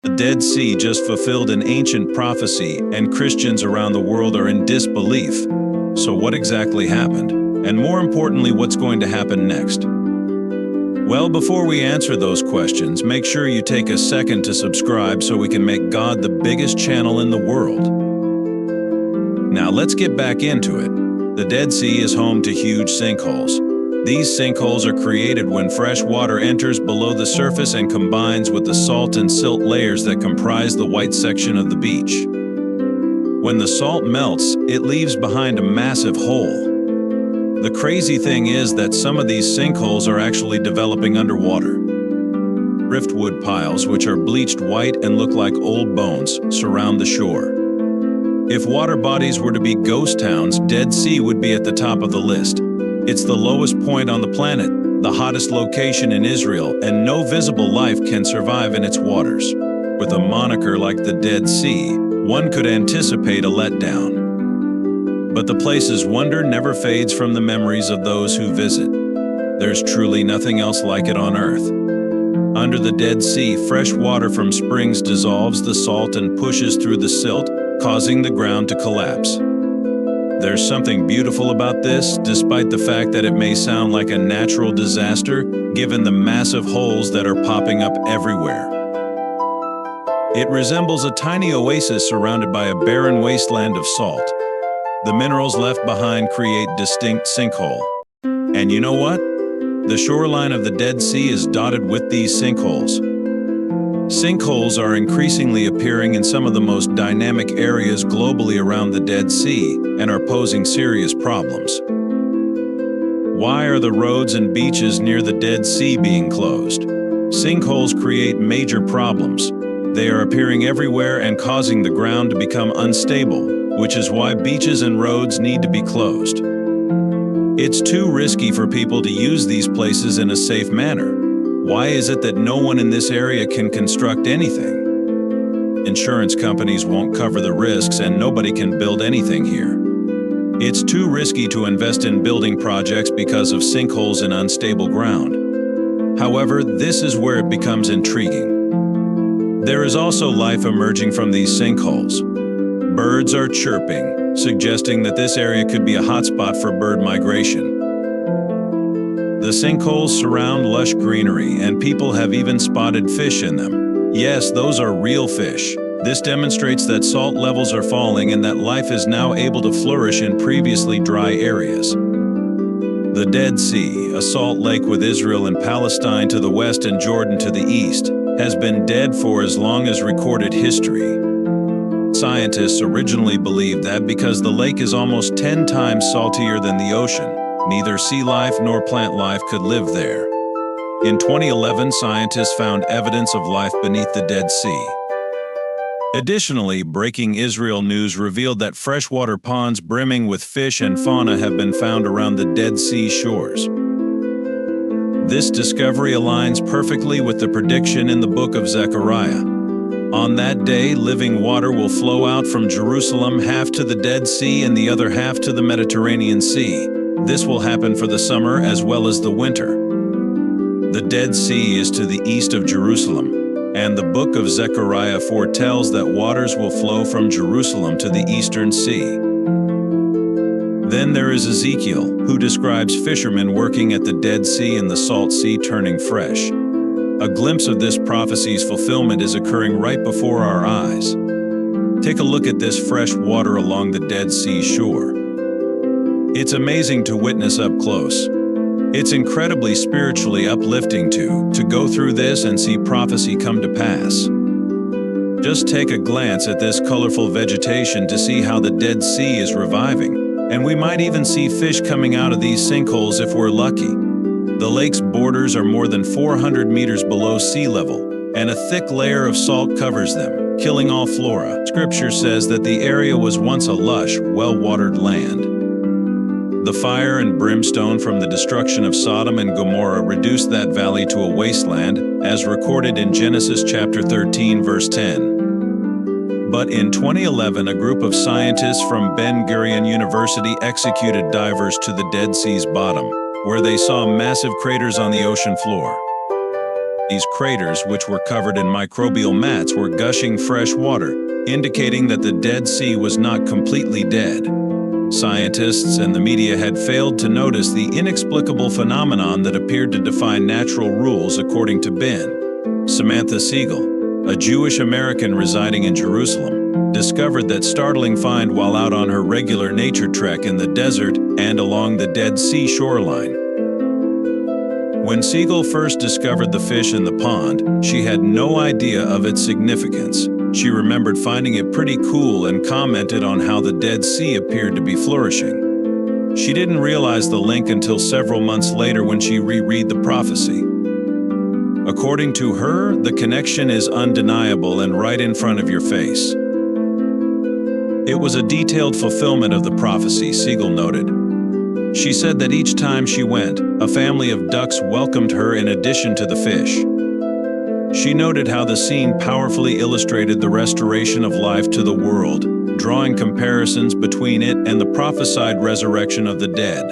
The Dead Sea just fulfilled an ancient prophecy, and Christians around the world are in disbelief. So what exactly happened? And more importantly, what's going to happen next? Well, before we answer those questions, make sure you take a second to subscribe so we can make God the biggest channel in the world. Now let's get back into it. The Dead Sea is home to huge sinkholes. These sinkholes are created when fresh water enters below the surface and combines with the salt and silt layers that comprise the white section of the beach. When the salt melts, it leaves behind a massive hole. The crazy thing is that some of these sinkholes are actually developing underwater. Driftwood piles, which are bleached white and look like old bones, surround the shore. If water bodies were to be ghost towns, Dead Sea would be at the top of the list. It's the lowest point on the planet, the hottest location in Israel, and no visible life can survive in its waters. With a moniker like the Dead Sea, one could anticipate a letdown. But the place's wonder never fades from the memories of those who visit. There's truly nothing else like it on Earth. Under the Dead Sea, fresh water from springs dissolves the salt and pushes through the silt, causing the ground to collapse. There's something beautiful about this, despite the fact that it may sound like a natural disaster, given the massive holes that are popping up everywhere. It resembles a tiny oasis surrounded by a barren wasteland of salt. The minerals left behind create distinct sinkhole. And you know what? The shoreline of the Dead Sea is dotted with these sinkholes. Sinkholes are increasingly appearing in some of the most dynamic areas globally around the Dead Sea and are posing serious problems. Why are the roads and beaches near the Dead Sea being closed? Sinkholes create major problems. They are appearing everywhere and causing the ground to become unstable, which is why beaches and roads need to be closed. It's too risky for people to use these places in a safe manner. Why is it that no one in this area can construct anything? Insurance companies won't cover the risks and nobody can build anything here. It's too risky to invest in building projects because of sinkholes and unstable ground. However, this is where it becomes intriguing. There is also life emerging from these sinkholes. Birds are chirping, suggesting that this area could be a hotspot for bird migration. The sinkholes surround lush greenery, and people have even spotted fish in them. Yes, those are real fish. This demonstrates that salt levels are falling and that life is now able to flourish in previously dry areas. The Dead Sea, a salt lake with Israel and Palestine to the west and Jordan to the east, has been dead for as long as recorded history. Scientists originally believed that because the lake is almost 10 times saltier than the ocean, neither sea life nor plant life could live there. In 2011, scientists found evidence of life beneath the Dead Sea. Additionally, breaking Israel news revealed that freshwater ponds brimming with fish and fauna have been found around the Dead Sea shores. This discovery aligns perfectly with the prediction in the book of Zechariah. On that day, living water will flow out from Jerusalem, half to the Dead Sea and the other half to the Mediterranean Sea. This will happen for the summer as well as the winter. The Dead Sea is to the east of Jerusalem, and the book of Zechariah foretells that waters will flow from Jerusalem to the eastern sea. Then there is Ezekiel, who describes fishermen working at the Dead Sea and the Salt Sea turning fresh. A glimpse of this prophecy's fulfillment is occurring right before our eyes. Take a look at this fresh water along the Dead Sea shore. It's amazing to witness up close. It's incredibly spiritually uplifting to go through this and see prophecy come to pass. Just take a glance at this colorful vegetation to see how the Dead Sea is reviving, and we might even see fish coming out of these sinkholes if we're lucky. The lake's borders are more than 400 meters below sea level, and a thick layer of salt covers them, killing all flora. Scripture says that the area was once a lush, well-watered land. The fire and brimstone from the destruction of Sodom and Gomorrah reduced that valley to a wasteland, as recorded in Genesis chapter 13, verse 10. But in 2011, a group of scientists from Ben-Gurion University executed divers to the Dead Sea's bottom, where they saw massive craters on the ocean floor. These craters, which were covered in microbial mats, were gushing fresh water, indicating that the Dead Sea was not completely dead. Scientists and the media had failed to notice the inexplicable phenomenon that appeared to defy natural rules, according to Ben. Samantha Siegel, a Jewish American residing in Jerusalem, discovered that startling find while out on her regular nature trek in the desert and along the Dead Sea shoreline. When Siegel first discovered the fish in the pond, she had no idea of its significance. She remembered finding it pretty cool and commented on how the Dead Sea appeared to be flourishing. She didn't realize the link until several months later when she reread the prophecy. According to her, the connection is undeniable and right in front of your face. It was a detailed fulfillment of the prophecy, Siegel noted. She said that each time she went, a family of ducks welcomed her in addition to the fish. She noted how the scene powerfully illustrated the restoration of life to the world, drawing comparisons between it and the prophesied resurrection of the dead.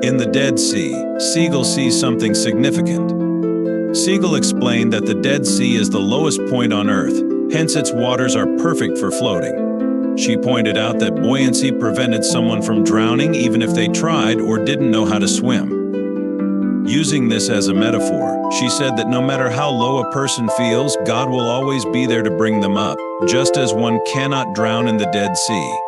In the Dead Sea, Siegel sees something significant. Siegel explained that the Dead Sea is the lowest point on Earth, hence its waters are perfect for floating. She pointed out that buoyancy prevented someone from drowning even if they tried or didn't know how to swim. Using this as a metaphor, she said that no matter how low a person feels, God will always be there to bring them up, just as one cannot drown in the Dead Sea.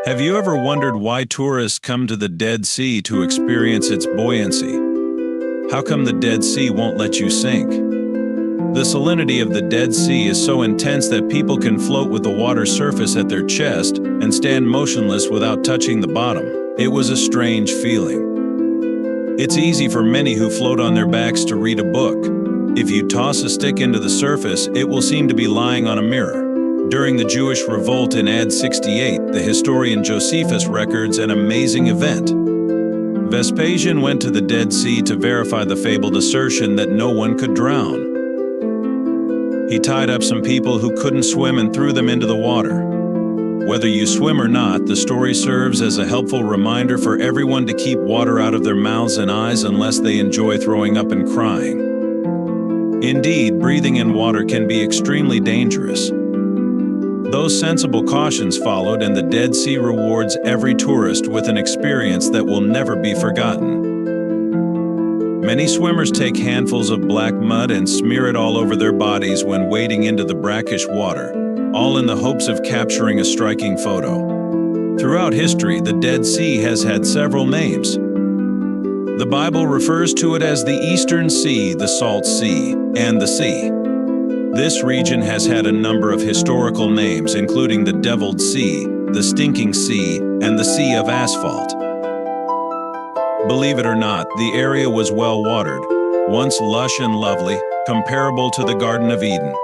Have you ever wondered why tourists come to the Dead Sea to experience its buoyancy? How come the Dead Sea won't let you sink? The salinity of the Dead Sea is so intense that people can float with the water's surface at their chest and stand motionless without touching the bottom. It was a strange feeling. It's easy for many who float on their backs to read a book. If you toss a stick into the surface, it will seem to be lying on a mirror. During the Jewish revolt in AD 68, the historian Josephus records an amazing event. Vespasian went to the Dead Sea to verify the fabled assertion that no one could drown. He tied up some people who couldn't swim and threw them into the water. Whether you swim or not, the story serves as a helpful reminder for everyone to keep water out of their mouths and eyes unless they enjoy throwing up and crying. Indeed, breathing in water can be extremely dangerous. Those sensible cautions followed, and the Dead Sea rewards every tourist with an experience that will never be forgotten. Many swimmers take handfuls of black mud and smear it all over their bodies when wading into the brackish water, all in the hopes of capturing a striking photo. Throughout history, the Dead Sea has had several names. The Bible refers to it as the Eastern Sea, the Salt Sea, and the Sea. This region has had a number of historical names, including the Deviled Sea, the Stinking Sea, and the Sea of Asphalt. Believe it or not, the area was well watered, once lush and lovely, comparable to the Garden of Eden.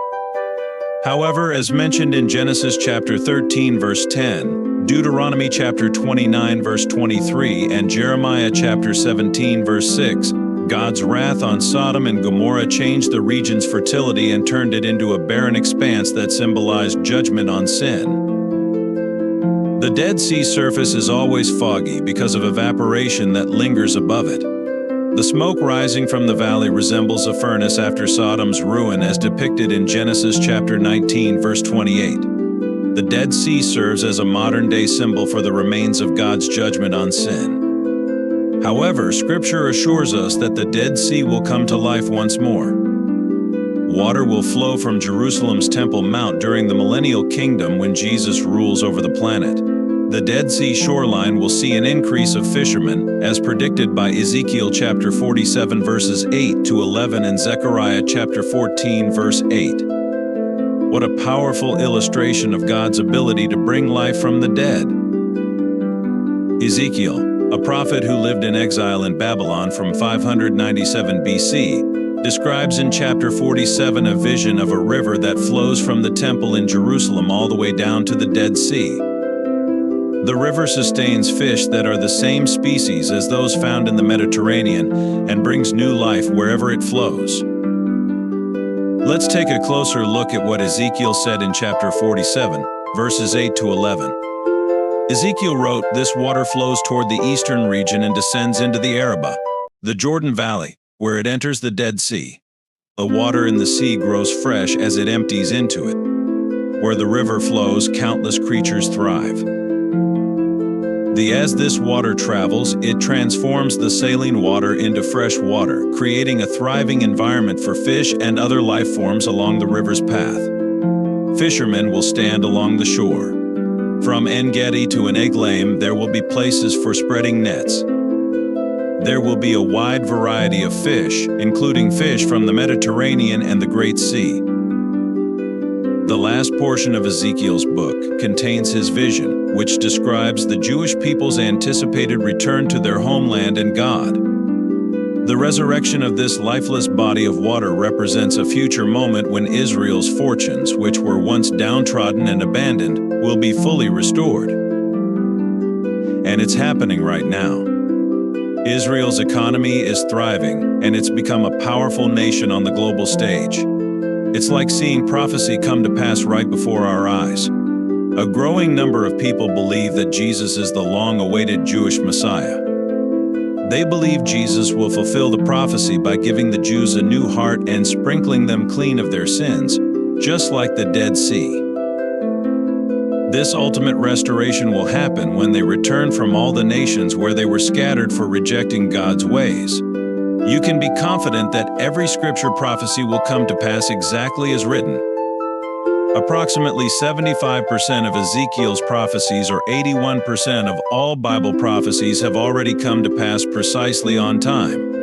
However, as mentioned in Genesis chapter 13 verse 10, Deuteronomy chapter 29 verse 23, and Jeremiah chapter 17 verse 6, God's wrath on Sodom and Gomorrah changed the region's fertility and turned it into a barren expanse that symbolized judgment on sin. The Dead Sea surface is always foggy because of evaporation that lingers above it. The smoke rising from the valley resembles a furnace after Sodom's ruin, as depicted in Genesis chapter 19 verse 28. The Dead Sea serves as a modern-day symbol for the remains of God's judgment on sin. However, Scripture assures us that the Dead Sea will come to life once more. Water will flow from Jerusalem's Temple Mount during the Millennial Kingdom when Jesus rules over the planet. The Dead Sea shoreline will see an increase of fishermen, as predicted by Ezekiel chapter 47 verses 8 to 11 and Zechariah chapter 14 verse 8. What a powerful illustration of God's ability to bring life from the dead. Ezekiel, a prophet who lived in exile in Babylon from 597 BC, describes in chapter 47 a vision of a river that flows from the temple in Jerusalem all the way down to the Dead Sea. The river sustains fish that are the same species as those found in the Mediterranean and brings new life wherever it flows. Let's take a closer look at what Ezekiel said in chapter 47, verses 8 to 11. Ezekiel wrote, "This water flows toward the eastern region and descends into the Arabah, the Jordan Valley, where it enters the Dead Sea. The water in the sea grows fresh as it empties into it. Where the river flows, countless creatures thrive. As this water travels, it transforms the saline water into fresh water, creating a thriving environment for fish and other life forms along the river's path. Fishermen will stand along the shore. From En-Gedi to Eneglaim, there will be places for spreading nets. There will be a wide variety of fish, including fish from the Mediterranean and the Great Sea. The last portion of Ezekiel's book contains his vision, which describes the Jewish people's anticipated return to their homeland and God. The resurrection of this lifeless body of water represents a future moment when Israel's fortunes, which were once downtrodden and abandoned, will be fully restored. And it's happening right now. Israel's economy is thriving, and it's become a powerful nation on the global stage. It's like seeing prophecy come to pass right before our eyes. A growing number of people believe that Jesus is the long-awaited Jewish Messiah. They believe Jesus will fulfill the prophecy by giving the Jews a new heart and sprinkling them clean of their sins, just like the Dead Sea. This ultimate restoration will happen when they return from all the nations where they were scattered for rejecting God's ways. You can be confident that every scripture prophecy will come to pass exactly as written. Approximately 75% of Ezekiel's prophecies, or 81% of all Bible prophecies, have already come to pass precisely on time.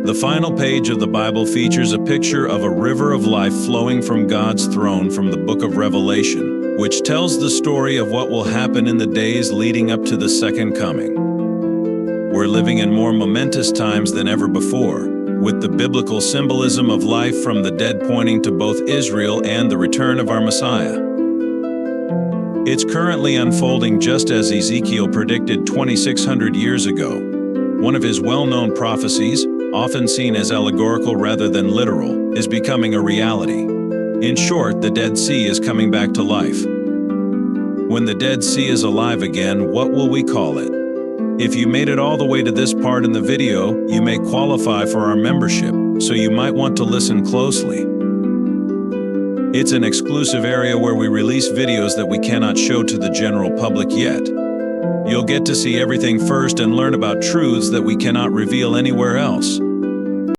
The final page of the Bible features a picture of a river of life flowing from God's throne from the book of Revelation, which tells the story of what will happen in the days leading up to the second coming. We're living in more momentous times than ever before, with the biblical symbolism of life from the dead pointing to both Israel and the return of our Messiah. It's currently unfolding just as Ezekiel predicted 2,600 years ago. One of his well-known prophecies, often seen as allegorical rather than literal, is becoming a reality. In short, the Dead Sea is coming back to life. When the Dead Sea is alive again, what will we call it? If you made it all the way to this part in the video, you may qualify for our membership, so you might want to listen closely. It's an exclusive area where we release videos that we cannot show to the general public yet. You'll get to see everything first and learn about truths that we cannot reveal anywhere else.